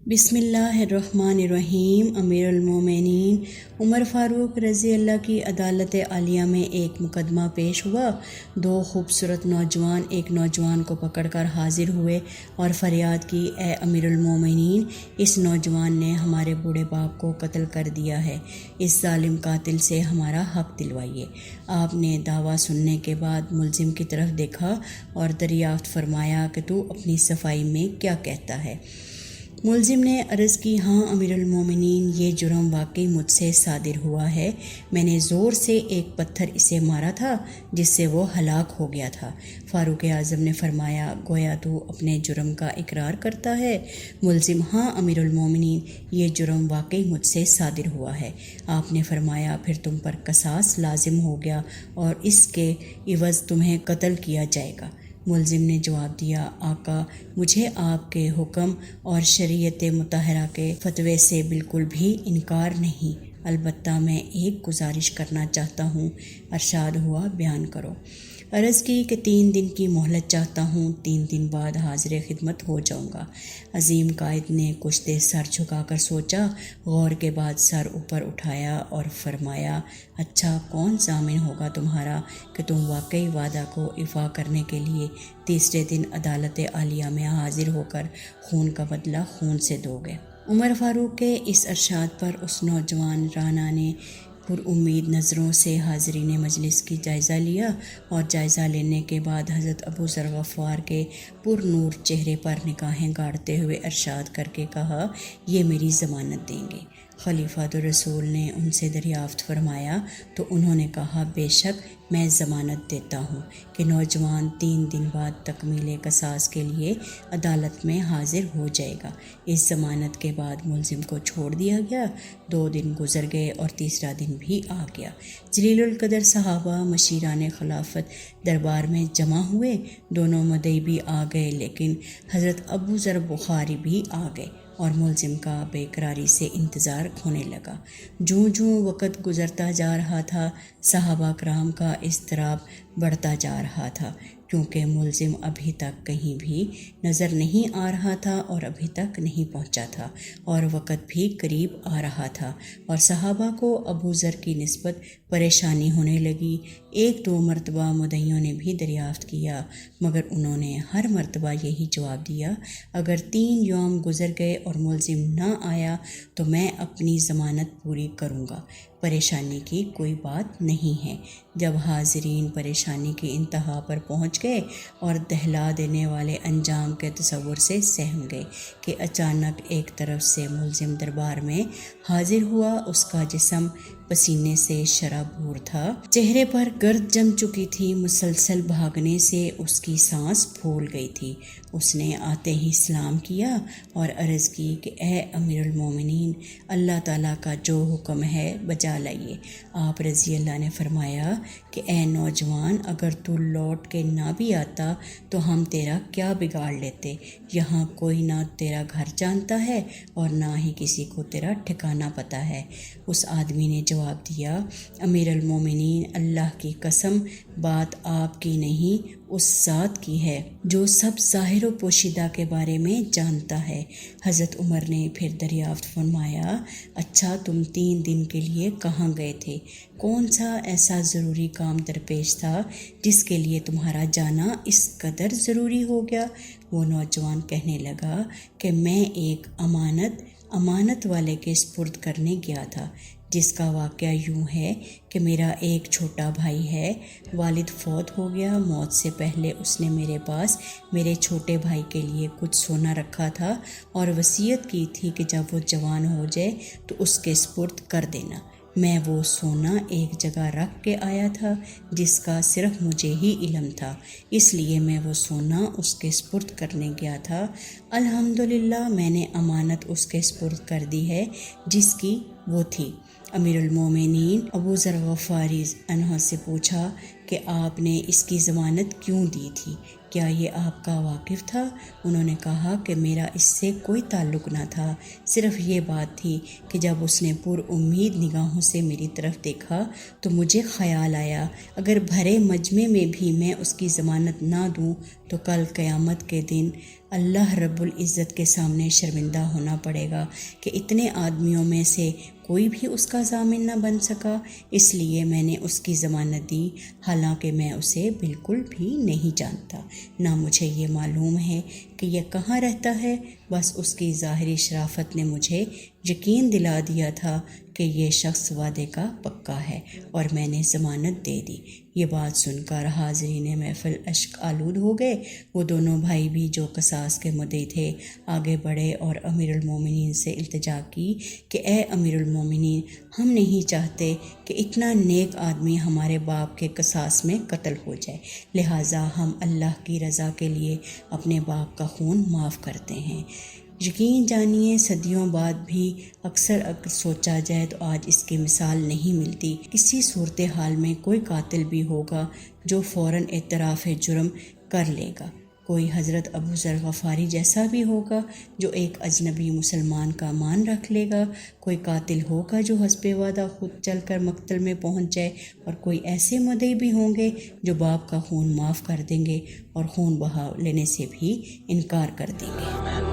بسم اللہ الرحمن الرحیم۔ امیر المومنین عمر فاروق رضی اللہ کی عدالت عالیہ میں ایک مقدمہ پیش ہوا۔ دو خوبصورت نوجوان ایک نوجوان کو پکڑ کر حاضر ہوئے اور فریاد کی، اے امیر المومنین، اس نوجوان نے ہمارے بوڑھے باپ کو قتل کر دیا ہے، اس ظالم قاتل سے ہمارا حق دلوائیے۔ آپ نے دعویٰ سننے کے بعد ملزم کی طرف دیکھا اور دریافت فرمایا کہ تو اپنی صفائی میں کیا کہتا ہے؟ ملزم نے عرض کی، ہاں امیر المومنین، یہ جرم واقعی مجھ سے صادر ہوا ہے۔ میں نے زور سے ایک پتھر اسے مارا تھا جس سے وہ ہلاک ہو گیا تھا۔ فاروق اعظم نے فرمایا، گویا تو اپنے جرم کا اقرار کرتا ہے؟ ملزم، ہاں امیر المومنین، یہ جرم واقعی مجھ سے صادر ہوا ہے۔ آپ نے فرمایا، پھر تم پر قصاص لازم ہو گیا اور اس کے عوض تمہیں قتل کیا جائے گا۔ ملزم نے جواب دیا، آقا، مجھے آپ کے حکم اور شریعت مطہرہ کے فتوے سے بالکل بھی انکار نہیں، البتہ میں ایک گزارش کرنا چاہتا ہوں۔ ارشاد ہوا، بیان کرو۔ عرض کی کہ 3 دن کی مہلت چاہتا ہوں، 3 دن بعد حاضر خدمت ہو جاؤں گا۔ عظیم قائد نے کچھ دیر سر جھکا کر سوچا، غور کے بعد سر اوپر اٹھایا اور فرمایا، اچھا، کون ضامن ہوگا تمہارا کہ تم واقعی وعدہ کو ایفا کرنے کے لیے تیسرے دن عدالت عالیہ میں حاضر ہو کر خون کا بدلہ خون سے دو گے؟ عمر فاروق کے اس ارشاد پر اس نوجوان رانا نے پر امید نظروں سے حاضرین مجلس کی جائزہ لیا اور جائزہ لینے کے بعد حضرت ابو ذر غفار کے پر نور چہرے پر نگاہیں گاڑتے ہوئے ارشاد کر کے کہا، یہ میری ضمانت دیں گے۔ خلیفۃ الرسول نے ان سے دریافت فرمایا تو انہوں نے کہا، بے شک میں ضمانت دیتا ہوں کہ نوجوان 3 دن بعد تکمیل قصاص کے لیے عدالت میں حاضر ہو جائے گا۔ اس ضمانت کے بعد ملزم کو چھوڑ دیا گیا۔ 2 دن گزر گئے اور تیسرا دن بھی آ گیا۔ جلیل القدر صحابہ مشیران خلافت دربار میں جمع ہوئے۔ دونوں مدعی بھی آ گئے، لیکن حضرت ابو ذر بخاری بھی آ گئے اور ملزم کا بے قراری سے انتظار ہونے لگا۔ جوں جوں وقت گزرتا جا رہا تھا، صحابہ کرام کا اضطراب بڑھتا جا رہا تھا، کیونکہ ملزم ابھی تک کہیں بھی نظر نہیں آ رہا تھا اور ابھی تک نہیں پہنچا تھا اور وقت بھی قریب آ رہا تھا، اور صحابہ کو ابو ذر کی نسبت پریشانی ہونے لگی۔ 1-2 مرتبہ مدعیوں نے بھی دریافت کیا، مگر انہوں نے ہر مرتبہ یہی جواب دیا، اگر 3 یوم گزر گئے اور ملزم نہ آیا تو میں اپنی ضمانت پوری کروں گا، پریشانی کی کوئی بات نہیں ہے۔ جب حاضرین پریشانی کی انتہا پر پہنچ گئے اور دہلا دینے والے انجام کے تصور سے سہم گئے کہ اچانک ایک طرف سے ملزم دربار میں حاضر ہوا۔ اس کا جسم پسینے سے شرابور تھا، چہرے پر گرد جم چکی تھی، مسلسل بھاگنے سے اس کی سانس پھول گئی تھی۔ اس نے آتے ہی سلام کیا اور عرض کی کہ اے امیر المومنین، اللہ تعالیٰ کا جو حکم ہے بجا لائیے۔ آپ رضی اللہ نے فرمایا کہ اے نوجوان، اگر تو لوٹ کے نہ بھی آتا تو ہم تیرا کیا بگاڑ لیتے؟ یہاں کوئی نہ تیرا گھر جانتا ہے اور نہ ہی کسی کو تیرا ٹھکانہ پتہ ہے۔ اس آدمی نے جواب دیا، امیر المومنین، اللہ کی قسم، بات آپ کی نہیں، اس ذات کی ہے جو سب ظاہر و پوشیدہ کے بارے میں جانتا ہے۔ حضرت عمر نے پھر دریافت فرمایا، اچھا، تم 3 دن کے لیے کہاں گئے تھے؟ کون سا ایسا ضروری کام درپیش تھا جس کے لیے تمہارا جانا اس قدر ضروری ہو گیا؟ وہ نوجوان کہنے لگا کہ میں ایک امانت والے کے سپرد کرنے گیا تھا، جس کا واقعہ یوں ہے کہ میرا ایک چھوٹا بھائی ہے، والد فوت ہو گیا۔ موت سے پہلے اس نے میرے پاس میرے چھوٹے بھائی کے لیے کچھ سونا رکھا تھا اور وصیت کی تھی کہ جب وہ جوان ہو جائے تو اس کے سپرد کر دینا۔ میں وہ سونا ایک جگہ رکھ کے آیا تھا جس کا صرف مجھے ہی علم تھا، اس لیے میں وہ سونا اس کے سپرد کرنے گیا تھا۔ الحمدللہ میں نے امانت اس کے سپرد کر دی ہے جس کی وہ تھی۔ امیر المومنین ابو ذر غفاری عنہ سے پوچھا کہ آپ نے اس کی ضمانت کیوں دی تھی؟ کیا یہ آپ کا واقف تھا؟ انہوں نے کہا کہ میرا اس سے کوئی تعلق نہ تھا، صرف یہ بات تھی کہ جب اس نے پر امید نگاہوں سے میری طرف دیکھا تو مجھے خیال آیا، اگر بھرے مجمع میں بھی میں اس کی ضمانت نہ دوں تو کل قیامت کے دن اللہ رب العزت کے سامنے شرمندہ ہونا پڑے گا کہ اتنے آدمیوں میں سے کوئی بھی اس کا ضامن نہ بن سکا، اس لیے میں نے اس کی ضمانت دی، حالانکہ میں اسے بالکل بھی نہیں جانتا، نہ مجھے یہ معلوم ہے کہ یہ کہاں رہتا ہے، بس اس کی ظاہری شرافت نے مجھے یقین دلا دیا تھا کہ یہ شخص وعدے کا پکا ہے، اور میں نے ضمانت دے دی۔ یہ بات سن کر حاضرین محفل اشک آلود ہو گئے۔ وہ دونوں بھائی بھی جو قصاص کے مدعی تھے آگے بڑھے اور امیر المومنین سے التجا کی کہ اے امیر المومنین، ہم نہیں چاہتے کہ اتنا نیک آدمی ہمارے باپ کے قصاص میں قتل ہو جائے، لہٰذا ہم اللہ کی رضا کے لیے اپنے باپ کا خون معاف کرتے ہیں۔ یقین جانیے صدیوں بعد بھی اکثر سوچا جائے تو آج اس کی مثال نہیں ملتی۔ کسی صورتحال میں کوئی قاتل بھی ہوگا جو فوراً اعتراف جرم کر لے گا، کوئی حضرت ابو ذر غفاری جیسا بھی ہوگا جو ایک اجنبی مسلمان کا مان رکھ لے گا، کوئی قاتل ہوگا جو حسب وعدہ خود چل کر مقتل میں پہنچ جائے، اور کوئی ایسے مدعی بھی ہوں گے جو باپ کا خون معاف کر دیں گے اور خون بہا لینے سے بھی انکار کر دیں گے۔